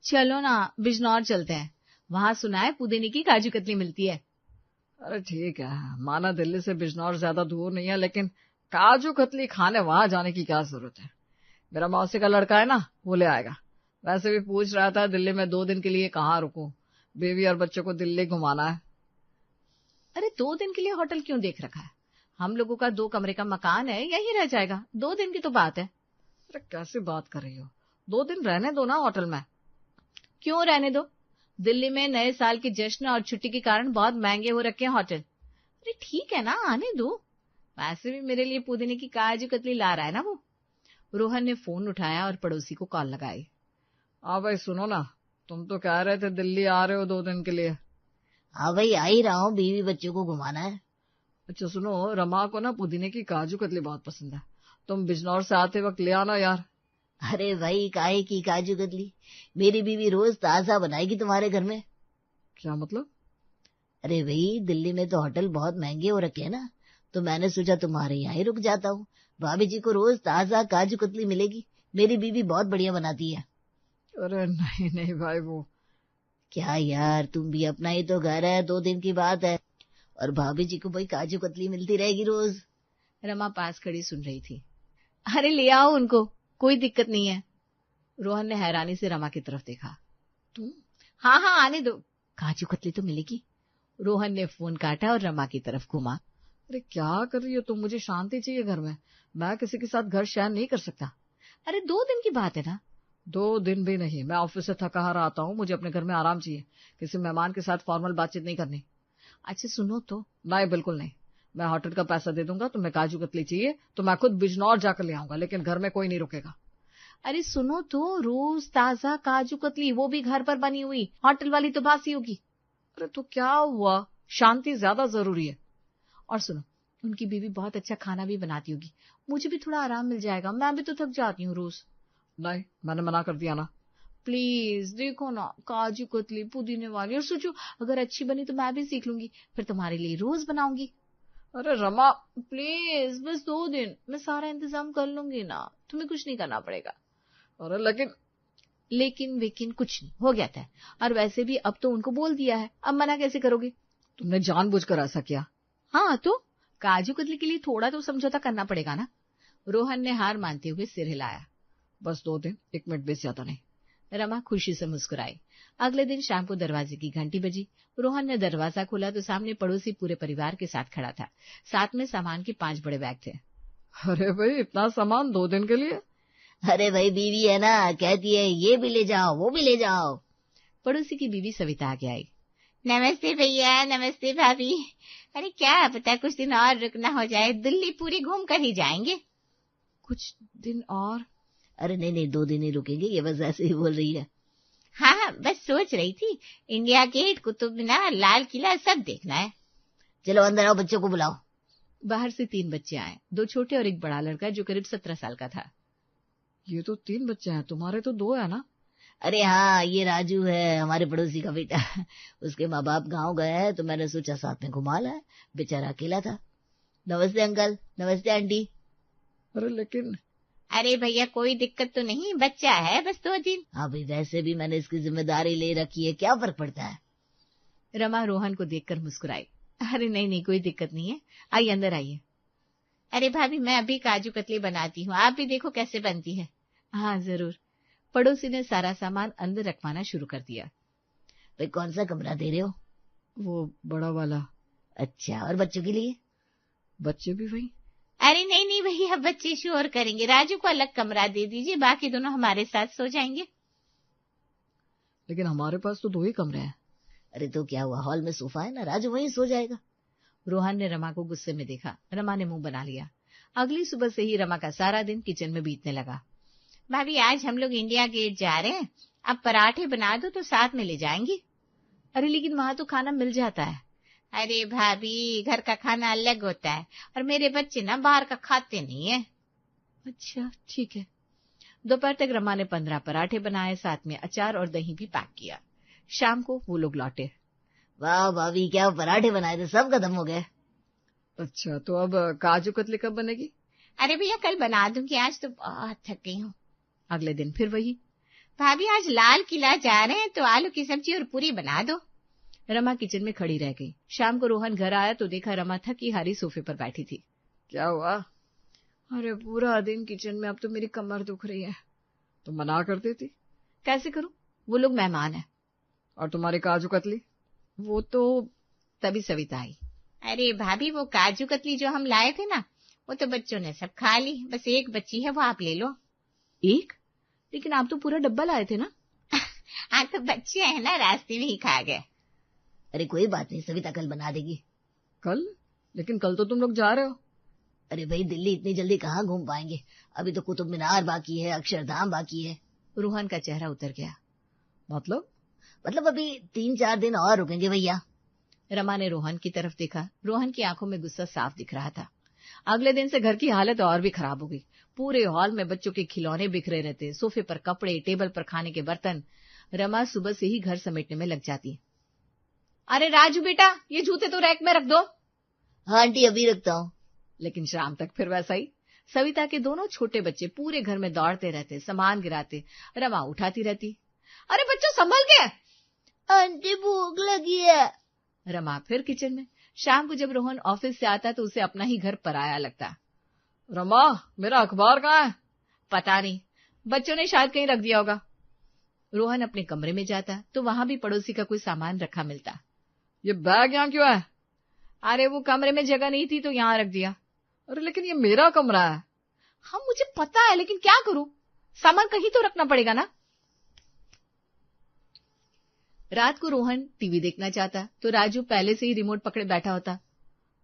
चलो ना बिजनौर चलते हैं, वहां सुना है पुदीने की काजू कतली मिलती है। अरे ठीक है, माना दिल्ली से बिजनौर ज्यादा दूर नहीं है, लेकिन काजू कतली खाने वहां जाने की क्या जरूरत है। मेरा मौसी का लड़का है ना, वो ले आएगा। वैसे भी पूछ रहा था दिल्ली में 2 दिन के लिए कहाँ रुकूं, बेबी और बच्चों को दिल्ली घुमाना है। अरे 2 दिन के लिए होटल क्यों देख रखा है? हम लोगों का 2 कमरे का मकान है, यही रह जाएगा। 2 दिन की तो बात है। अरे कैसी बात कर रही हो, 2 दिन रहने दो ना होटल में। क्यों रहने दो? दिल्ली में नए साल के जश्न और छुट्टी के कारण बहुत महंगे हो रखे हैं होटल। अरे ठीक है ना, आने दो। वैसे भी मेरे लिए पुदीने की काजू कतली ला रहा है ना वो। रोहन ने फोन उठाया और पड़ोसी को कॉल लगाई। हाँ भाई सुनो ना, तुम तो कह रहे थे दिल्ली आ रहे हो 2 दिन के लिए। हाँ भाई, आ ही रहा हूँ, बीवी बच्चों को घुमाना है। अच्छा सुनो, रमा को ना पुदीने की काजू कतली बहुत पसंद है, तुम बिजनौर से आते वक्त ले आना यार। अरे भाई, काहे की काजू कतली? मेरी बीवी रोज ताजा बनाएगी तुम्हारे घर में। क्या मतलब? अरे भाई, दिल्ली में तो होटल बहुत महंगे हो रखे हैं ना, तो मैंने सोचा तुम्हारे यहाँ ही रुक जाता हूँ। भाभी जी को रोज ताजा काजू कतली मिलेगी। मेरी बीवी बहुत बढ़िया बनाती है। अरे नहीं नहीं भाई, वो क्या यार, तुम भी, अपना ही तो घर है, 2 दिन की बात है, और भाभी जी को भाई काजू कतली मिलती रहेगी रोज। रमा पास खड़ी सुन रही थी। अरे ले आओ उनको, कोई दिक्कत नहीं है। रोहन ने हैरानी से रमा की तरफ देखा। तुम? हाँ हाँ आने दो, काजू कतली तो मिलेगी। रोहन ने फोन काटा और रमा की तरफ घुमा। अरे क्या कर रही हो तुम, मुझे शांति चाहिए घर में, मैं किसी के साथ घर शेयर नहीं कर सकता। अरे 2 दिन की बात है ना। 2 दिन भी नहीं, मैं ऑफिस से थका हारा आता हूँ, मुझे अपने घर में आराम चाहिए, किसी मेहमान के साथ फॉर्मल बातचीत नहीं करनी। अच्छा सुनो तो। नहीं बिल्कुल नहीं, मैं होटल का पैसा दे दूंगा, तुम्हें काजू कतली चाहिए तो मैं खुद बिजनौर जाकर ले आऊंगा, लेकिन घर में कोई नहीं रुकेगा। अरे सुनो तो, रोज ताजा काजू कतली, वो भी घर पर बनी हुई, होटल वाली तो बासी होगी। अरे तो क्या हुआ, शांति ज्यादा जरूरी है। और सुनो, उनकी बीवी बहुत अच्छा खाना भी बनाती होगी, मुझे भी थोड़ा आराम मिल जाएगा, मैं भी तो थक जाती हूँ रोज। नहीं, मैंने मना कर दिया ना। प्लीज देखो ना, काजू कतली पुदीने वाली, और सोचो अगर अच्छी बनी तो मैं भी सीख लूंगी, फिर तुम्हारे लिए रोज बनाऊंगी। अरे रमा, प्लीज बस 2 दिन, मैं सारा इंतजाम कर लूंगी ना, तुम्हें कुछ नहीं करना पड़ेगा। अरे लेकिन लेकिन कुछ नहीं हो गया था, और वैसे भी अब तो उनको बोल दिया है, अब मना कैसे करोगे? तुमने जानबूझकर ऐसा किया? हाँ तो काजू कतली के लिए थोड़ा तो समझौता करना पड़ेगा ना। रोहन ने हार मानते हुए सिर हिलाया। बस 2 दिन, 1 मिनट भी ज्यादा नहीं। रमा खुशी से मुस्कुराई। अगले दिन शाम को दरवाजे की घंटी बजी। रोहन ने दरवाजा खोला तो सामने पड़ोसी पूरे परिवार के साथ खड़ा था। साथ में सामान के 5 बड़े बैग थे। अरे भाई, इतना सामान 2 दिन के लिए? अरे भाई, बीवी है ना, कहती है ये भी ले जाओ वो भी ले जाओ। पड़ोसी की बीवी सविता आगे आई। नमस्ते भैया, नमस्ते भाभी। अरे क्या पता कुछ दिन और रुकना हो जाए, दिल्ली पूरी घूम कर ही जाएंगे। कुछ दिन और? अरे नहीं नहीं, 2 दिन ही रुकेंगे, ये बस ऐसे ही बोल रही है। हाँ बस सोच रही थी, इंडिया गेट, कुतुब मीनार, लाल किला सब देखना है। चलो अंदर आओ, बच्चों को बुलाओ। बाहर से 3 बच्चे आए, 2 छोटे और एक बड़ा लड़का जो करीब 17 साल का था। ये तो 3 बच्चे हैं, तुम्हारे तो 2 है ना? अरे हाँ, ये राजू है, हमारे पड़ोसी का बेटा। उसके माँ बाप गाँव गए हैं, तो मैंने सोचा साथ में घुमा लाए, बेचारा अकेला था। नमस्ते अंकल, नमस्ते आंटी। अरे लेकिन अरे भैया कोई दिक्कत तो नहीं, बच्चा है बस 2 दिन। हाँ भाई, वैसे भी मैंने इसकी जिम्मेदारी ले रखी है, क्या फर्क पड़ता है। रमा रोहन को देखकर मुस्कुराई। अरे नहीं कोई दिक्कत नहीं है, आइए अंदर आइए। अरे भाभी मैं अभी काजू कतली बनाती हूँ, आप भी देखो कैसे बनती है। हाँ जरूर। पड़ोसी ने सारा सामान अंदर रखवाना शुरू कर दिया। भाई कौन सा कमरा दे रहे हो? वो बड़ा वाला। अच्छा, और बच्चों के लिए? बच्चे भी वही? अरे नहीं भैया, बच्चे शोर करेंगे, राजू को अलग कमरा दे दीजिए, बाकी दोनों हमारे साथ सो जाएंगे। लेकिन हमारे पास तो 2 ही कमरे हैं। अरे तो क्या हुआ, हॉल में सोफा है ना, राजू वहीं सो जाएगा। रोहन ने रमा को गुस्से में देखा। रमा ने मुंह बना लिया। अगली सुबह से ही रमा का सारा दिन किचन में बीतने लगा। भाभी आज हम लोग इंडिया गेट जा रहे हैं, अब पराठे बना दो तो साथ में ले जाएंगी। अरे लेकिन वहां तो खाना मिल जाता है। अरे भाभी घर का खाना अलग होता है, और मेरे बच्चे ना बाहर का खाते नहीं है। अच्छा ठीक है। दोपहर तक रमा ने 15 पराठे बनाए, साथ में अचार और दही भी पैक किया। शाम को वो लोग लौटे। वाह भाभी, क्या पराठे बनाए थे, सब खत्म हो गए। अच्छा, तो अब काजू कतली कब बनेगी? अरे भैया कल बना दूंगी, आज तो बहुत थक गई हूँ। अगले दिन फिर वही। भाभी आज लाल किला जा रहे हैं तो आलू की सब्जी और पूरी बना दो। रमा किचन में खड़ी रह गई। शाम को रोहन घर आया तो देखा रमा थकी हारी सोफे पर बैठी थी। क्या हुआ? अरे पूरा दिन किचन में, अब तो मेरी कमर दुख रही है। तुम मना कर देती। कैसे करूं, वो लोग मेहमान हैं। और तुम्हारी काजू कतली? वो तो तभी सविता आई। अरे भाभी वो काजू कतली जो हम लाए थे ना, वो तो बच्चों ने सब खा ली, बस एक बच्ची है, वो आप ले लो। एक? लेकिन आप तो पूरा डब्बा लाए थे ना। हाँ तो बच्चे हैं ना, रास्ते में ही खा गए। अरे कोई बात नहीं, सविता कल बना देगी। कल? लेकिन कल तो तुम लोग जा रहे हो। अरे भाई दिल्ली इतनी जल्दी कहाँ घूम पाएंगे, अभी तो कुतुब मीनार बाकी है, अक्षरधाम बाकी है। रोहन का चेहरा उतर गया। मतलब अभी 3-4 दिन और रुकेंगे भैया। रमा ने रोहन की तरफ देखा। रोहन की आंखों में गुस्सा साफ दिख रहा था। अगले दिन से घर की हालत और भी खराब हो गई। पूरे हॉल में बच्चों के खिलौने बिखरे रहते, सोफे पर कपड़े, टेबल पर खाने के बर्तन। रमा सुबह से ही घर समेटने में लग जाती। अरे राजू बेटा, ये जूते तो रैक में रख दो। हाँ आंटी अभी रखता हूँ। लेकिन शाम तक फिर वैसा ही। सविता के दोनों छोटे बच्चे पूरे घर में दौड़ते रहते, सामान गिराते। रमा उठाती रहती। अरे बच्चों संभल के। आंटी भूख लगी है। रमा फिर किचन में। शाम को जब रोहन ऑफिस से आता तो उसे अपना ही घर पराया लगता। रमा मेरा अखबार कहाँ है? पता नहीं, बच्चों ने शायद कहीं रख दिया होगा। रोहन अपने कमरे में जाता तो वहां भी पड़ोसी का कोई सामान रखा मिलता। ये बैग यहाँ क्यों है? अरे वो कमरे में जगह नहीं थी तो यहाँ रख दिया। अरे लेकिन ये मेरा कमरा है। हाँ मुझे पता है, लेकिन क्या करूं, सामान कहीं तो रखना पड़ेगा ना। रात को रोहन टीवी देखना चाहता तो राजू पहले से ही रिमोट पकड़े बैठा होता।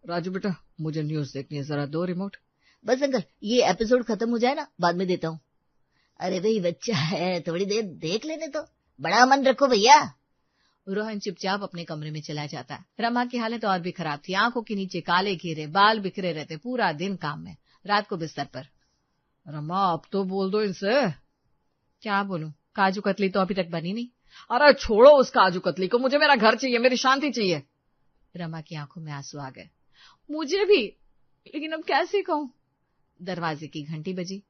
राजू बेटा मुझे न्यूज देखनी है, जरा दो रिमोट। बस अंकल ये एपिसोड खत्म हो जाए ना, बाद में देता हूँ। अरे भाई बच्चा है, थोड़ी देर देख लेने तो, बड़ा मन रखो भैया। रोहन चुपचाप अपने कमरे में चला जाता। रमा की हालत और भी खराब थी। आंखों के नीचे काले घेरे, बाल बिखरे रहते, पूरा दिन काम में। रात को बिस्तर पर। रमा अब तो बोल दो इनसे। क्या बोलूं, काजू कतली तो अभी तक बनी नहीं। अरे छोड़ो उस काजू कतली को, मुझे मेरा घर चाहिए, मेरी शांति चाहिए। रमा की आंखों में आंसू आ गए। मुझे भी, लेकिन अब कैसे कहूं। दरवाजे की घंटी बजी।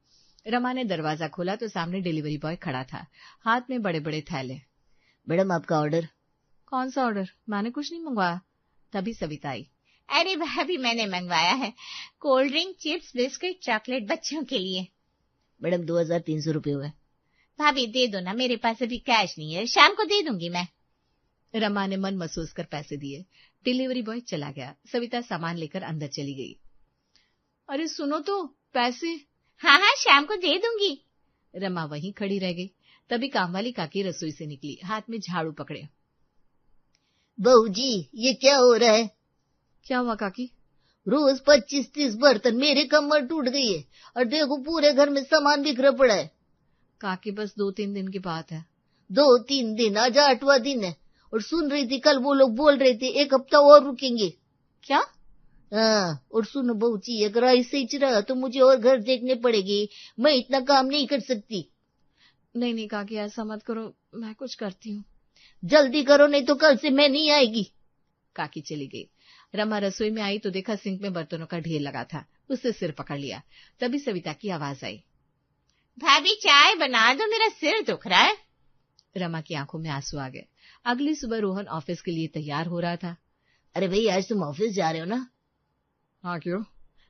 रमा ने दरवाजा खोला तो सामने डिलीवरी बॉय खड़ा था, हाथ में बड़े बड़े थैले। मैडम आपका ऑर्डर। कौन सा ऑर्डर? मैंने कुछ नहीं मंगवाया। तभी सविता आई। अरे भाभी मैंने मंगवाया है, cold drink, chips, biscuit, chocolate बच्चों के लिए। मैडम 2300 रुपये हुए। भाभी दे दो ना, मेरे पास अभी कैश नहीं है, शाम को दे दूंगी मैं। रमा ने मन महसूस कर पैसे दिए। डिलीवरी बॉय चला गया। सविता सामान लेकर अंदर चली गई। अरे सुनो तो, पैसे। हाँ हाँ शाम को दे दूंगी। रमा वहीं खड़ी रह गई। तभी कामवाली काकी रसोई से निकली, हाथ में झाड़ू पकड़े। बहू जी ये क्या हो रहा है? क्या हुआ काकी? रोज 25-30 बर्तन, मेरे कमर टूट गई है, और देखो पूरे घर में सामान बिखरा पड़ा है। काकी बस 2-3 दिन की बात है। 2-3 दिन? आज 8वां दिन है। और सुन रही थी कल वो लोग बोल रहे थे 1 हफ्ता और रुकेंगे। क्या? हाँ, और सुनो बहू जी, अगर ऐसे ही रहा तो मुझे और घर देखने पड़ेगी, मैं इतना काम नहीं कर सकती। नहीं नहीं काकी ऐसा मत करो, मैं कुछ करती हूँ। जल्दी करो नहीं तो कल से मैं नहीं आएगी। काकी चली गई। रमा रसोई में आई तो देखा सिंक में बर्तनों का ढेर लगा था। उससे सिर पकड़ लिया। तभी सविता की आवाज आई। भाभी चाय बना दो, मेरा सिर दुख रहा है। रमा की आंखों में आंसू आ गए। अगली सुबह रोहन ऑफिस के लिए तैयार हो रहा था। अरे भाई आज तुम ऑफिस जा रहे हो ना? हाँ क्यों?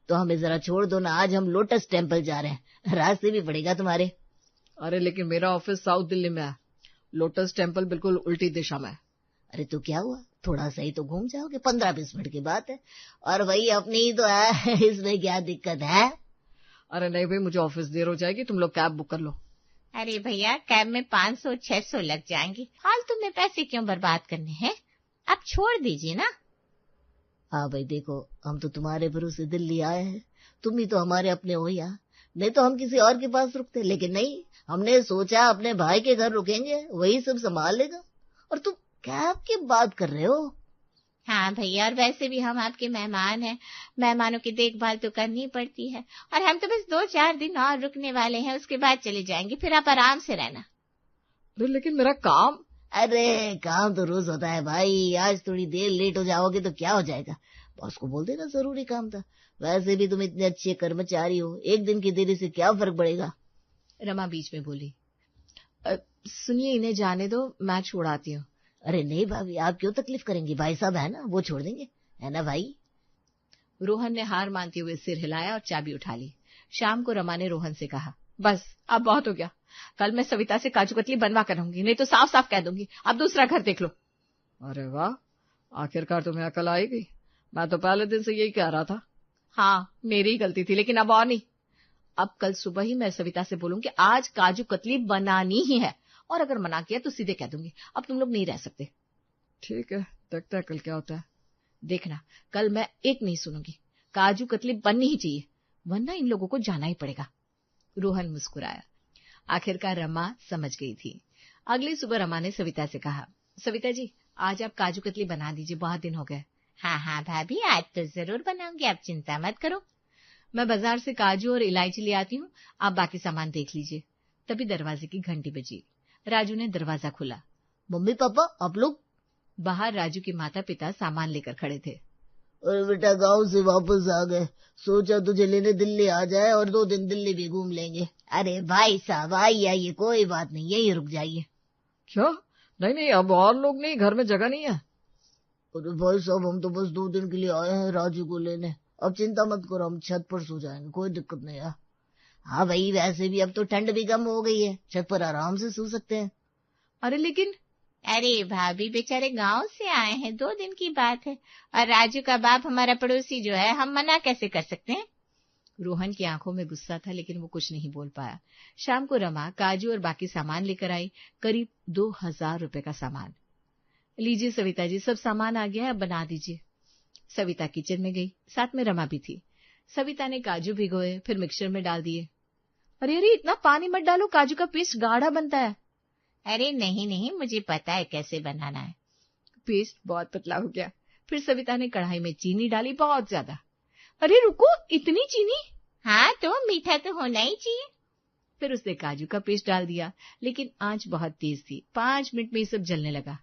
तो हमें जरा छोड़ दो ना, आज हम लोटस टेम्पल जा रहे हैं, रास्ते भी पड़ेगा तुम्हारे। अरे लेकिन मेरा ऑफिस साउथ दिल्ली में है, लोटस टेम्पल बिल्कुल उल्टी दिशा में है। अरे तो क्या हुआ, थोड़ा सा ही तो घूम जाओगे, 15-20 मिनट की बात है। और भाई अपनी ही तो है, इसमें क्या दिक्कत है? अरे नहीं भाई, मुझे ऑफिस देर हो जाएगी, तुम लोग कैब बुक कर लो। अरे भैया कैब में 500-600 लग जाएंगे, फालतू में पैसे क्यों बर्बाद करने हैं, आप छोड़ दीजिए ना। हाँ भाई देखो, हम तो तुम्हारे भरोसे दिल्ली आए हैं, तुम ही तो हमारे अपने हो यहाँ, नहीं तो हम किसी और के पास रुकते, लेकिन नहीं, हमने सोचा अपने भाई के घर रुकेंगे, वही सब संभाल लेगा। और तुम कैब की बात कर रहे हो? हाँ भैया, और वैसे भी हम आपके मेहमान हैं, मेहमानों की देखभाल तो करनी पड़ती है, और हम तो बस 2-4 दिन और रुकने वाले हैं, उसके बाद चले जाएंगे, फिर आप आराम से रहना। अरे लेकिन मेरा काम। अरे काम तो रोज होता है भाई, आज थोड़ी देर लेट हो जाओगे तो क्या हो जाएगा, बॉस को बोल देना जरूरी काम था, वैसे भी तुम इतने अच्छे कर्मचारी हो, एक दिन की देरी से क्या फर्क पड़ेगा। रमा बीच में बोली। सुनिए, इन्हें जाने दो, मैं छोड़ाती हूँ। अरे नहीं भाभी, आप क्यों तकलीफ करेंगी, भाई साहब है ना, वो छोड़ देंगे, है ना भाई। रोहन ने हार मानते हुए सिर हिलाया और चाबी उठा ली। शाम को रमा ने रोहन से कहा, बस अब बहुत हो गया, कल मैं सविता से काजू कतली बनवा कर रहूंगी, नहीं तो साफ साफ कह दूंगी अब दूसरा घर देख लो। अरे वाह, आखिरकार तुम्हें अकल आई गई। मैं तो पहले दिन से यही कह रहा था। हाँ, मेरी ही गलती थी, लेकिन अब और नहीं। अब कल सुबह ही मैं सविता से बोलूंगी आज काजू कतली बनानी ही है, और अगर मना किया तो सीधे कह दूंगी अब तुम लोग नहीं रह सकते। ठीक है, देखते हैं कल क्या होता है। देखना, कल मैं एक नहीं सुनूंगी, काजू कतली बननी ही चाहिए, वरना इन लोगों को जाना ही पड़ेगा। रोहन मुस्कुराया। आखिरकार रमा समझ गई थी। अगली सुबह रमा ने सविता से कहा, सविता जी आज आप काजू कतली बना दीजिए, बहुत दिन हो गए। हाँ हाँ भाभी, आज तो जरूर बनाऊंगी, आप चिंता मत करो। मैं बाजार से काजू और इलायची ले आती हूँ, आप बाकी सामान देख लीजिए। तभी दरवाजे की घंटी बजी। राजू ने दरवाजा खोला। मम्मी पापा आप लोग? बाहर राजू के माता पिता सामान लेकर खड़े थे। अरे बेटा, गांव से वापस आ गए, सोचा तुझे लेने दिल्ली आ जाए और 2 दिन दिल्ली भी घूम लेंगे। अरे भाई साहब आइए, कोई बात नहीं, यही रुक जाइए। क्या? नहीं, अब और लोग नहीं, घर में जगह नहीं है। अरे भाई साहब, हम तो बस 2 दिन के लिए आए हैं राजू को लेने, अब चिंता मत करो, हम छत पर सो जाएंगे, कोई दिक्कत नहीं है। हाँ भाई, वैसे भी अब तो ठंड भी कम हो गई है, छत पर आराम से सो सकते हैं। अरे लेकिन, अरे भाभी बेचारे गांव से आए हैं, 2 दिन की बात है, और राजू का बाप हमारा पड़ोसी जो है, हम मना कैसे कर सकते हैं। रोहन की आंखों में गुस्सा था, लेकिन वो कुछ नहीं बोल पाया। शाम को रमा काजू और बाकी सामान लेकर आई, करीब 2000 रुपए का सामान। लीजिए सविता जी, सब सामान आ गया है, अब बना दीजिए। सविता किचन में गई, साथ में रमा भी थी। सविता ने काजू भिगोए, फिर मिक्सर में डाल दिए। अरे इतना पानी मत डालो, काजू का पेस्ट गाढ़ा बनता है। अरे नहीं, मुझे पता है कैसे बनाना है। पेस्ट बहुत पतला हो गया। फिर सविता ने कढ़ाई में चीनी डाली, बहुत ज्यादा। अरे रुको, इतनी चीनी? हाँ तो मीठा तो होना ही चाहिए। फिर उसने काजू का पेस्ट डाल दिया, लेकिन आंच बहुत तेज थी, 5 मिनट में ये सब जलने लगा।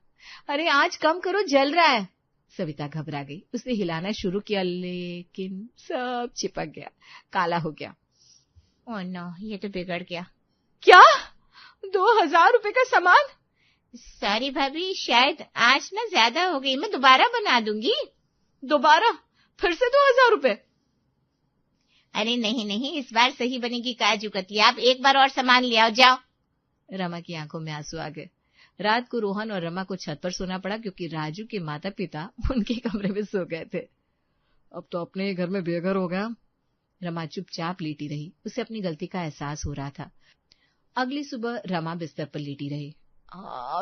अरे आंच कम करो, जल रहा है। सविता घबरा गई, उसने हिलाना शुरू किया, लेकिन सब चिपक गया, काला हो गया। ओह नो, ये तो बिगड़ गया। क्या? 2000 रुपए का सामान? सॉरी भाभी, शायद आंच ना ज्यादा हो गई, मैं दोबारा बना दूंगी। दोबारा? फिर से 2000 रुपए? अरे नहीं, इस बार सही बनेगी काजू कतली, आप एक बार और सामान ले आओ, जाओ। रमा की आंखों में आंसू आ गए। रात को रोहन और रमा को छत पर सोना पड़ा, क्योंकि राजू के माता पिता उनके कमरे में सो गए थे। अब तो अपने ही घर में बेघर हो गया। रमा चुपचाप लेटी रही, उसे अपनी गलती का एहसास हो रहा था। अगली सुबह रमा बिस्तर पर लेटी रही।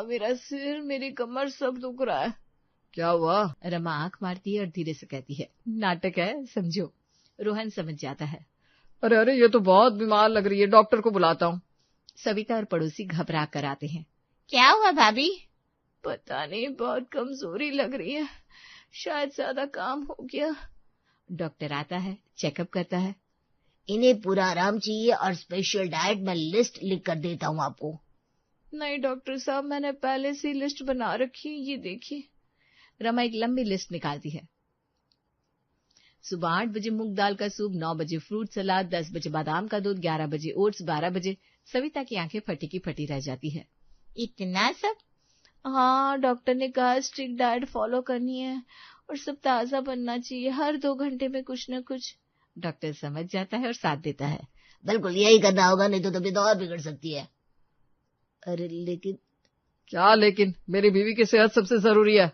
मेरा सिर, मेरी कमर सब दुख रहा है। क्या हुआ? रमा आंख मारती है और धीरे से कहती है, नाटक है, समझो। रोहन समझ जाता है। अरे ये तो बहुत बीमार लग रही है, डॉक्टर को बुलाता हूँ। सविता और पड़ोसी घबरा कर आते हैं। क्या हुआ भाभी? पता नहीं, बहुत कमजोरी लग रही है, शायद ज्यादा काम हो गया। डॉक्टर आता है, चेकअप करता है। इन्हें पूरा आराम चाहिए और स्पेशल डाइट मैं लिस्ट लिख कर देता हूँ आपको। नहीं डॉक्टर साहब, मैंने पहले से लिस्ट बना रखी, ये देखिए। रमा एक लंबी लिस्ट निकालती है। सुबह 8 बजे मूंग दाल का सूप, 9 बजे फ्रूट सलाद, 10 बजे बादाम का दूध, 11 बजे ओट्स, 12 बजे। सविता की आंखें फटी की फटी रह जाती है। इतना सब? हाँ, डॉक्टर ने कहा स्ट्रिक्ट डाइट फॉलो करनी है और सब ताजा बनना चाहिए, हर 2 घंटे में कुछ न कुछ। डॉक्टर समझ जाता है और साथ देता है। बिल्कुल यही करना होगा, नहीं तो तबीयत और बिगड़ सकती है। अरे लेकिन? क्या लेकिन? मेरी बीवी की सेहत सबसे जरूरी है।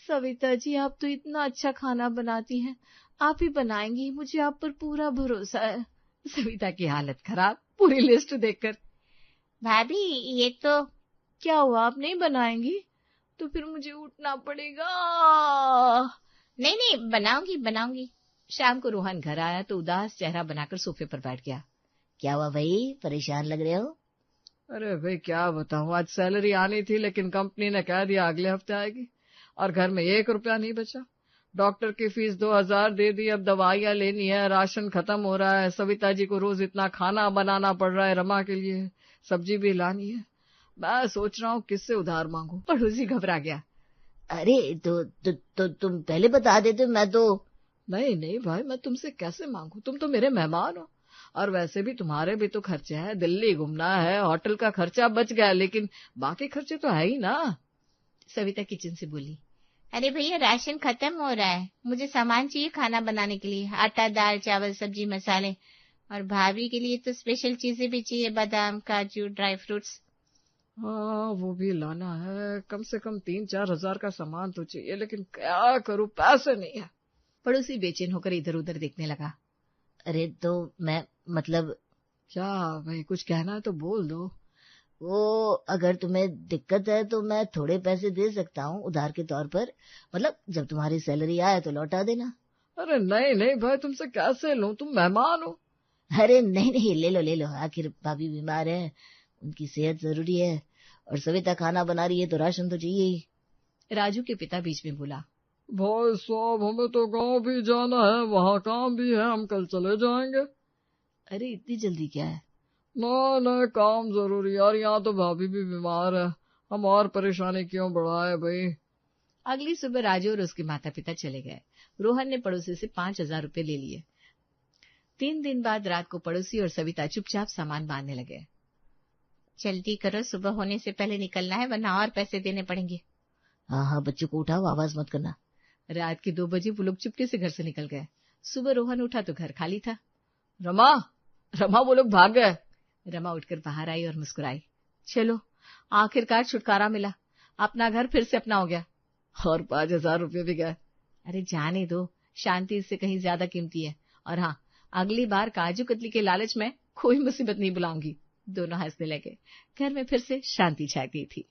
सविता जी, आप तो इतना अच्छा खाना बनाती हैं, आप ही बनाएंगी, मुझे आप पर पूरा भरोसा है। सविता की हालत खराब पूरी लिस्ट देखकर। भाभी ये तो। क्या हुआ, आप नहीं बनाएंगी? तो फिर मुझे उठना पड़ेगा। नहीं, बनाऊंगी। शाम को रोहन घर आया तो उदास चेहरा बनाकर सोफे पर बैठ गया। क्या हुआ भाई, परेशान लग रहे हो? अरे भाई क्या बताऊं, आज सैलरी आनी थी, लेकिन कंपनी ने कह दिया अगले हफ्ते आएगी, और घर में 1 रुपया नहीं बचा। डॉक्टर की फीस 2000 दे दी, अब दवाइयां लेनी है, राशन खत्म हो रहा है, सविता जी को रोज इतना खाना बनाना पड़ रहा है, रमा के लिए सब्जी भी लानी है। मैं सोच रहा हूँ किससे उधार मांगू। पड़ोसी घबरा गया। अरे तो तुम पहले बता देते, मैं तो। नहीं भाई, मैं तुमसे कैसे मांगू, तुम तो मेरे मेहमान हो, और वैसे भी तुम्हारे भी तो खर्चे हैं, दिल्ली घूमना है, होटल का खर्चा बच गया, लेकिन बाकी खर्चे तो है ही ना। सविता किचन से बोली, अरे भैया राशन खत्म हो रहा है, मुझे सामान चाहिए खाना बनाने के लिए, आटा दाल चावल सब्जी मसाले, और भाभी के लिए तो स्पेशल चीजें भी चाहिए, बादाम काजू ड्राई फ्रूट्स। हाँ वो भी लाना है, कम से कम 3-4 हजार का सामान तो चाहिए, लेकिन क्या करूं, पैसे नहीं है। पड़ोसी बेचैन होकर इधर उधर देखने लगा। अरे तो मैं मतलब क्या भाई, कुछ कहना है तो बोल दो। वो अगर तुम्हें दिक्कत है तो मैं थोड़े पैसे दे सकता हूँ उधार के तौर पर, मतलब जब तुम्हारी सैलरी आए तो लौटा देना। अरे नहीं नहीं भाई, तुमसे कैसे लूं, तुम मेहमान हो। अरे नहीं नहीं, ले लो, आखिर भाभी बीमार है, उनकी सेहत जरूरी है, और सविता खाना बना रही है तो राशन तो चाहिए ही। राजू के पिता बीच में बोला, भाई साहब हमें तो गांव भी जाना है, वहाँ काम भी है, हम कल चले जाएंगे। अरे इतनी जल्दी क्या है? ना काम जरूरी यार, यहाँ तो भाभी भी बीमार है, हम और परेशानी क्यों बढ़ाए भाई। अगली सुबह राजू और उसके माता पिता चले गए। रोहन ने पड़ोसी से 5,000 रुपए ले लिए। 3 दिन बाद रात को पड़ोसी और सविता चुपचाप सामान बांधने लगे। जल्दी करो, सुबह होने से पहले निकलना है, वरना और पैसे देने पड़ेंगे। हाँ बच्चों को उठाओ, आवाज मत करना। रात के 2 बजे वो लोग चुपके से घर से निकल गए। सुबह रोहन उठा तो घर खाली था। रमा वो लोग भाग गए। रमा उठकर बाहर आई और मुस्कुराई। चलो आखिरकार छुटकारा मिला, अपना घर फिर से अपना हो गया। और 5,000 रुपये भी गए। अरे जाने दो, शांति इससे कहीं ज्यादा कीमती है। और हाँ, अगली बार काजू कतली के लालच में कोई मुसीबत नहीं बुलाऊंगी। दोनों हंसने लगे। घर में फिर से शांति छा गई थी।